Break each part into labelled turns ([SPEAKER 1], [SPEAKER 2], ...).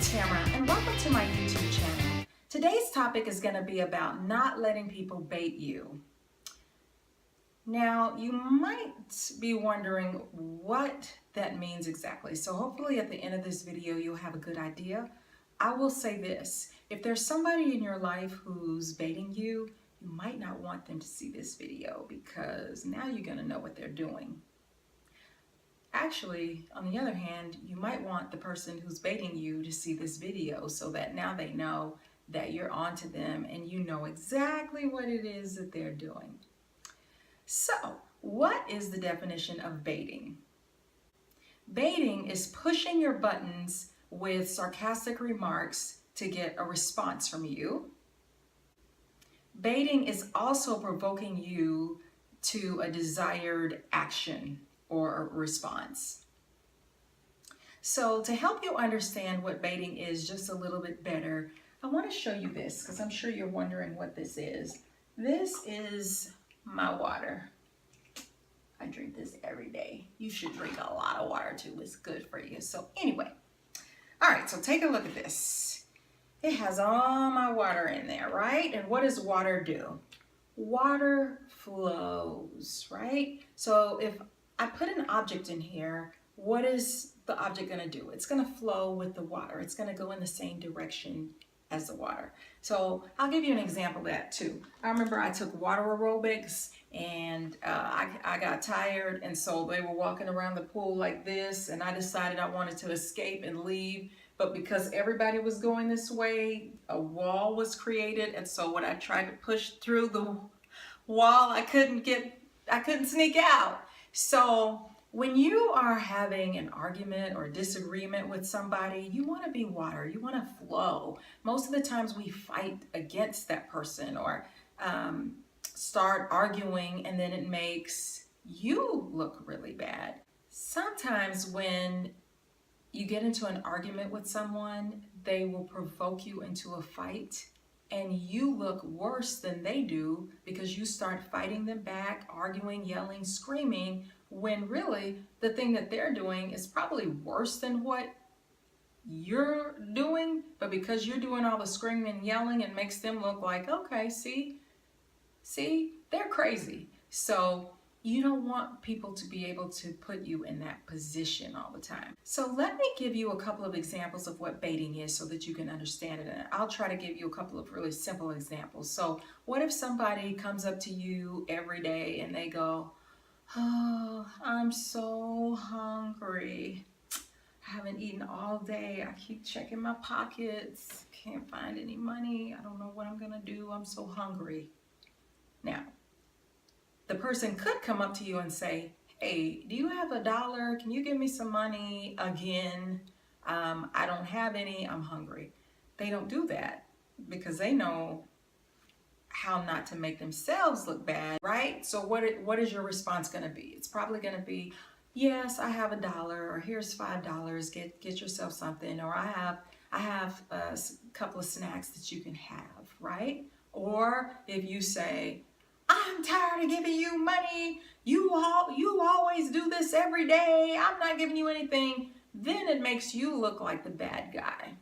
[SPEAKER 1] Tamara, and welcome to my YouTube channel. Today's topic is going to be about not letting people bait you. Now, you might be wondering what that means exactly. So hopefully at the end of this video, you'll have a good idea. I will say this, if there's somebody in your life who's baiting you, you might not want them to see this video because now you're going to know what they're doing. Actually, on the other hand, you might want the person who's baiting you to see this video so that now they know that you're onto them and you know exactly what it is that they're doing. So, what is the definition of baiting? Baiting is pushing your buttons with sarcastic remarks to get a response from you. Baiting is also provoking you to a desired action or a response. So to help you understand what baiting is just a little bit better, I want to show you this because I'm sure you're wondering what this is. This is my water. I drink this every day. You should drink a lot of water too. It's good for you. So anyway, all right, so take a look at this. It has all my water in there, right? And what does water do? Water flows, right? So if I put an object in here, what is the object going to do? It's going to flow with the water. It's going to go in the same direction as the water. So I'll give you an example of that too. I remember I took water aerobics and I got tired, and so they were walking around the pool like this, and I decided I wanted to escape and leave, but because everybody was going this way, a wall was created, and so when I tried to push through the wall, I couldn't sneak out. So when you are having an argument or disagreement with somebody, you want to be water, you want to flow. Most of the times we fight against that person or start arguing, and then it makes you look really bad. Sometimes when you get into an argument with someone, they will provoke you into a fight, and you look worse than they do because you start fighting them back, arguing, yelling, screaming, when really the thing that they're doing is probably worse than what you're doing, but because you're doing all the screaming and yelling, it makes them look like, okay, see, they're crazy. So you don't want people to be able to put you in that position all the time. So let me give you a couple of examples of what baiting is so that you can understand it. And I'll try to give you a couple of really simple examples. So what if somebody comes up to you every day and they go, oh, I'm so hungry. I haven't eaten all day. I keep checking my pockets. Can't find any money. I don't know what I'm gonna do. I'm so hungry. Now, the person could come up to you and say, hey, do you have $1? Can you give me some money again? I don't have any, I'm hungry. They don't do that because they know how not to make themselves look bad, right? So what is your response gonna be? It's probably gonna be, yes, I have $1, or here's $5, get yourself something, or I have a couple of snacks that you can have, right? Or if you say, I'm tired of giving you money. You always do this every day. I'm not giving you anything. Then it makes you look like the bad guy.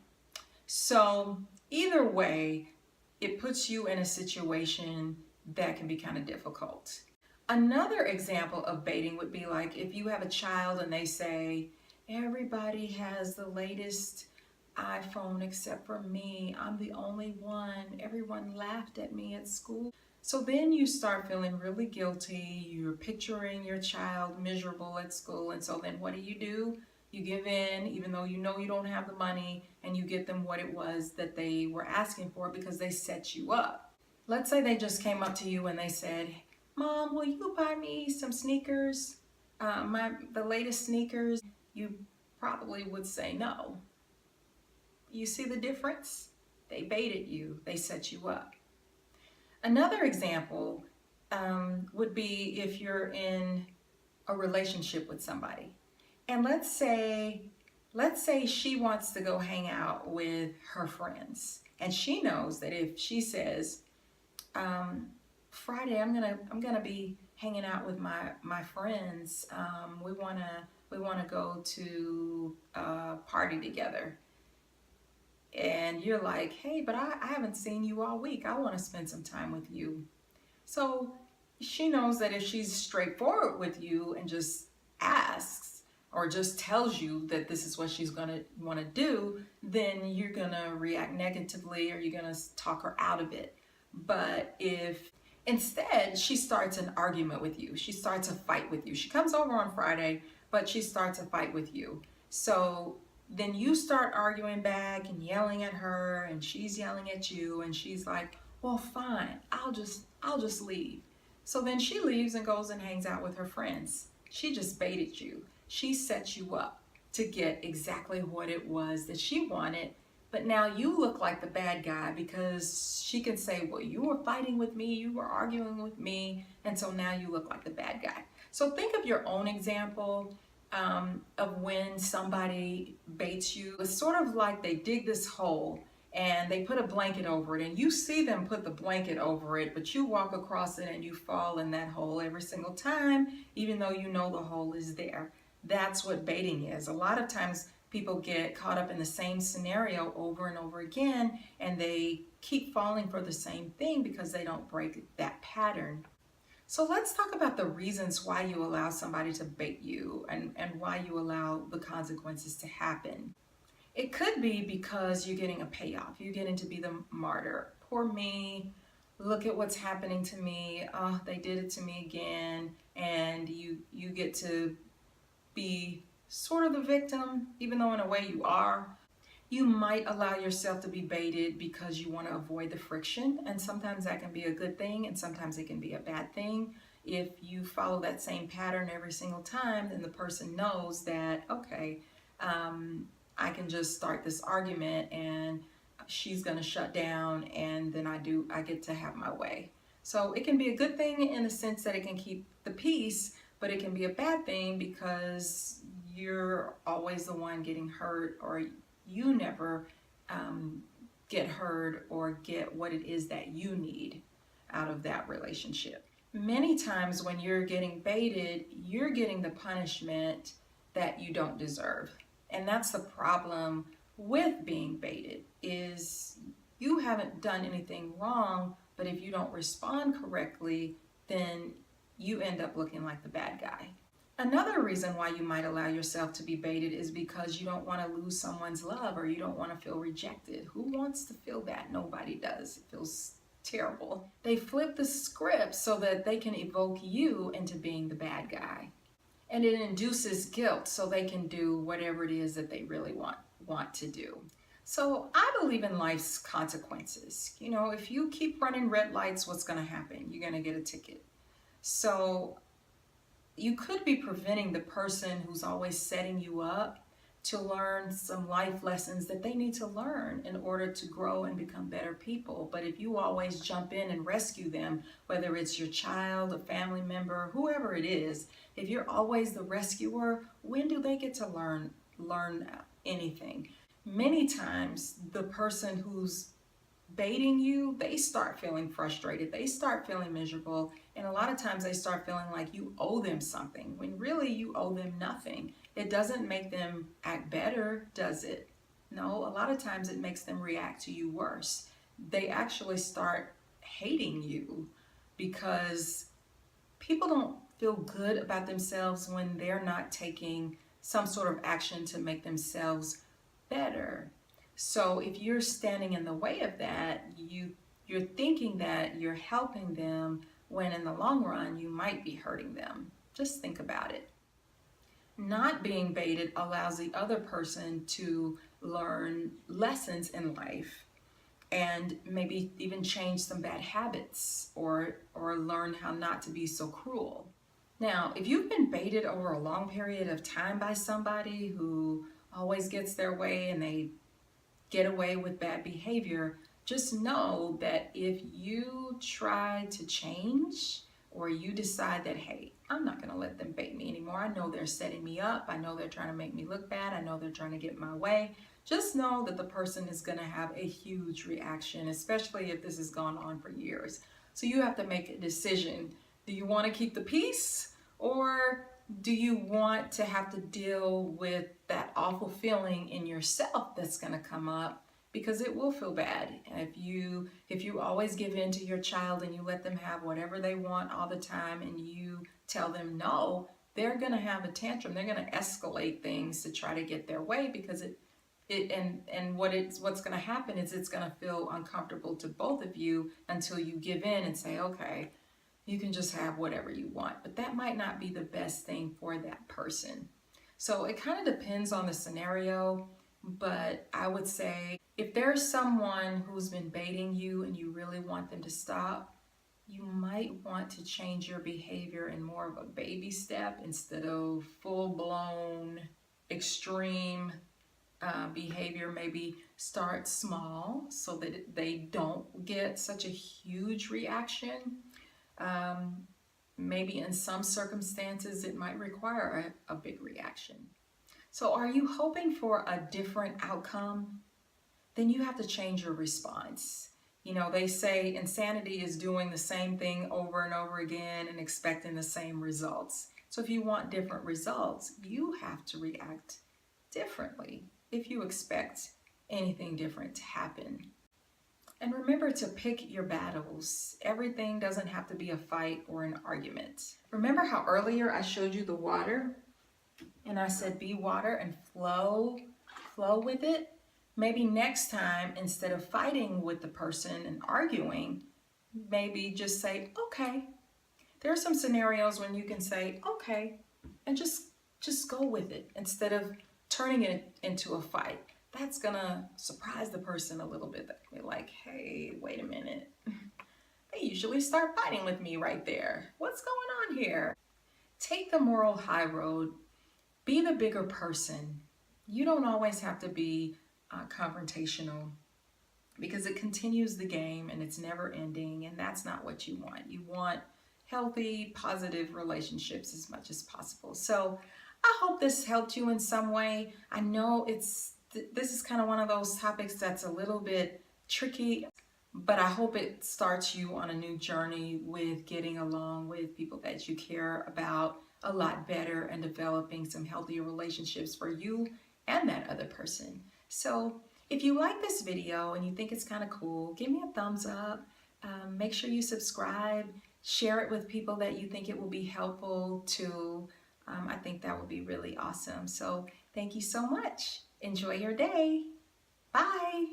[SPEAKER 1] So either way, it puts you in a situation that can be kind of difficult. Another example of baiting would be like if you have a child and they say, everybody has the latest iPhone except for me. I'm the only one. Everyone laughed at me at school. So then you start feeling really guilty. You're picturing your child miserable at school. And so then what do? You give in, even though you know you don't have the money, and you get them what it was that they were asking for because they set you up. Let's say they just came up to you and they said, Mom, will you buy me some sneakers? The latest sneakers? You probably would say no. You see the difference? They baited you. They set you up. Another example would be if you're in a relationship with somebody. And let's say she wants to go hang out with her friends. And she knows that if she says, Friday I'm gonna be hanging out with my friends. We wanna go to a party together. and you're like, hey, but I haven't seen you all week. I want to spend some time with you. So she knows that if she's straightforward with you and just asks or just tells you that this is what she's going to want to do, then you're going to react negatively or you're going to talk her out of it. But if instead she starts an argument with you, she starts a fight with you, she comes over on Friday, but she starts a fight with you. So then you start arguing back and yelling at her, and she's yelling at you, and she's like, well, fine, I'll just leave. So then she leaves and goes and hangs out with her friends. She just baited you. She set you up to get exactly what it was that she wanted. But now you look like the bad guy because she can say, well, you were fighting with me, you were arguing with me, and so now you look like the bad guy. So think of your own example of when somebody baits you. It's sort of like they dig this hole and they put a blanket over it, and you see them put the blanket over it, but you walk across it and you fall in that hole every single time, even though you know the hole is there. That's what baiting is. A lot of times people get caught up in the same scenario over and over again, and they keep falling for the same thing because they don't break that pattern. So let's talk about the reasons why you allow somebody to bait you and why you allow the consequences to happen. It could be because you're getting a payoff. You're getting to be the martyr. Poor me. Look at what's happening to me. Oh, they did it to me again. And you get to be sort of the victim, even though in a way you are. You might allow yourself to be baited because you want to avoid the friction, and sometimes that can be a good thing and sometimes it can be a bad thing. If you follow that same pattern every single time, then the person knows that, okay, I can just start this argument and she's going to shut down, and then I get to have my way. So it can be a good thing in the sense that it can keep the peace, but it can be a bad thing because you're always the one getting hurt, or you never get heard or get what it is that you need out of that relationship. Many times when you're getting baited, you're getting the punishment that you don't deserve. And that's the problem with being baited, is you haven't done anything wrong, but if you don't respond correctly, then you end up looking like the bad guy. Another reason why you might allow yourself to be baited is because you don't want to lose someone's love, or you don't want to feel rejected. Who wants to feel that? Nobody does. It feels terrible. They flip the script so that they can evoke you into being the bad guy. And it induces guilt so they can do whatever it is that they really want to do. So I believe in life's consequences. You know, if you keep running red lights, what's going to happen? You're going to get a ticket. So you could be preventing the person who's always setting you up to learn some life lessons that they need to learn in order to grow and become better people. But if you always jump in and rescue them, whether it's your child, a family member, whoever it is, if you're always the rescuer, when do they get to learn anything? Many times the person who's baiting you, they start feeling frustrated, they start feeling miserable, and a lot of times they start feeling like you owe them something, when really you owe them nothing. It doesn't make them act better, does it? No, a lot of times it makes them react to you worse. They actually start hating you because people don't feel good about themselves when they're not taking some sort of action to make themselves better. So if you're standing in the way of that, you're thinking that you're helping them when in the long run you might be hurting them. Just think about it. Not being baited allows the other person to learn lessons in life and maybe even change some bad habits or learn how not to be so cruel. Now, if you've been baited over a long period of time by somebody who always gets their way and they get away with bad behavior, just know that if you try to change, or you decide that, hey, I'm not going to let them bait me anymore. I know they're setting me up. I know they're trying to make me look bad. I know they're trying to get my way. Just know that the person is going to have a huge reaction, especially if this has gone on for years. So you have to make a decision. Do you want to keep the peace, or do you want to have to deal with that awful feeling in yourself that's going to come up because it will feel bad. If you always give in to your child and you let them have whatever they want all the time and you tell them no, they're going to have a tantrum. They're going to escalate things to try to get their way, because what's going to happen is it's going to feel uncomfortable to both of you until you give in and say, okay, you can just have whatever you want. But that might not be the best thing for that person. So it kind of depends on the scenario, but I would say if there's someone who's been baiting you and you really want them to stop, you might want to change your behavior in more of a baby step instead of full-blown extreme behavior. Maybe start small so that they don't get such a huge reaction. Maybe in some circumstances it might require a big reaction. So are you hoping for a different outcome? Then you have to change your response. You know, they say insanity is doing the same thing over and over again and expecting the same results. So if you want different results, you have to react differently if you expect anything different to happen. And remember to pick your battles. Everything doesn't have to be a fight or an argument. Remember how earlier I showed you the water? And I said be water and flow with it? Maybe next time, instead of fighting with the person and arguing, maybe just say, okay. There are some scenarios when you can say, okay, and just go with it instead of turning it into a fight. That's gonna surprise the person a little bit. They're like, hey, wait a minute. They usually start fighting with me right there. What's going on here? Take the moral high road. Be the bigger person. You don't always have to be confrontational, because it continues the game and it's never ending, and that's not what you want. You want healthy, positive relationships as much as possible. So I hope this helped you in some way. I know this is kind of one of those topics that's a little bit tricky, but I hope it starts you on a new journey with getting along with people that you care about a lot better and developing some healthier relationships for you and that other person. So if you like this video and you think it's kind of cool, give me a thumbs up. Make sure you subscribe. Share it with people that you think it will be helpful to. I think that would be really awesome. So thank you so much. Enjoy your day. Bye.